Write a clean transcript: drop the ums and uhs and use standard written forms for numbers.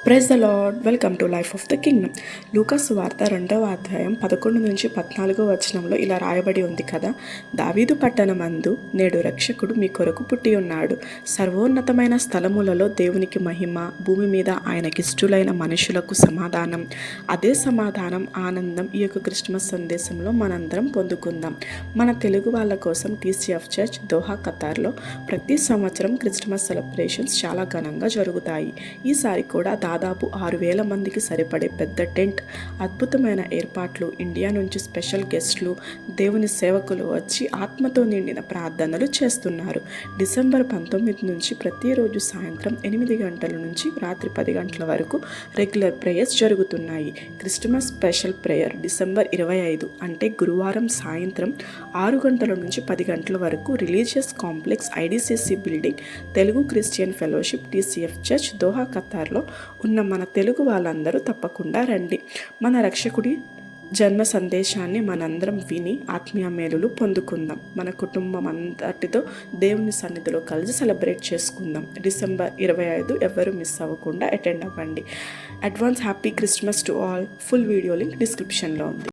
Praise the lord. Welcome to life of the kingdom. లూకాసు సువార్త 2వ అధ్యాయం 11 నుంచి 14 వచనంలో ఇలా రాయబడి ఉంది కదా, దావీదు పట్టణమందు నేడు రక్షకుడు మీ కొరకు పుట్టి ఉన్నాడు. సర్వోన్నతమైన స్థలములలో దేవునికి మహిమ, భూమి మీద ఆయనకిష్టులైన మనుషులకు సమాధానం. అదే సమాధానం, ఆనందం ఈ యొక్క క్రిస్మస్ సందేశంలో మనందరం పొందుకుందాం. మన తెలుగు వాళ్ళ కోసం టీసీఎఫ్ చర్చ్ దోహా ఖతార్లో ప్రతి సంవత్సరం క్రిస్మస్ సెలబ్రేషన్స్ చాలా ఘనంగా జరుగుతాయి. ఈసారి కూడా దాదాపు 6,000 మందికి సరిపడే పెద్ద టెంట్, అద్భుతమైన ఏర్పాట్లు, ఇండియా నుంచి స్పెషల్ గెస్ట్లు, దేవుని సేవకులు వచ్చి ఆత్మతో నిండిన ప్రార్థనలు చేస్తున్నారు. డిసెంబర్ 19 నుంచి ప్రతిరోజు సాయంత్రం 8 గంటల నుంచి రాత్రి 10 గంటల వరకు రెగ్యులర్ ప్రేయర్స్ జరుగుతున్నాయి. క్రిస్మస్ స్పెషల్ ప్రేయర్ డిసెంబర్ 25 అంటే గురువారం సాయంత్రం 6 గంటల నుంచి 10 గంటల వరకు religious complex IDCC building, Telugu Christian fellowship TCF church Doha ఖతార్లో ఉన్న మన తెలుగు వాళ్ళందరూ తప్పకుండా రండి. మన రక్షకుడి జన్మ సందేశాన్ని మనందరం విని ఆత్మీయ మేలులు పొందుకుందాం. మన కుటుంబం అంతటితో దేవుని సన్నిధిలో కలిసి సెలబ్రేట్ చేసుకుందాం. డిసెంబర్ 25 ఎవరు మిస్ అవ్వకుండా అటెండ్ అవ్వండి. Advance happy Christmas to all. Full video link డిస్క్రిప్షన్లో ఉంది.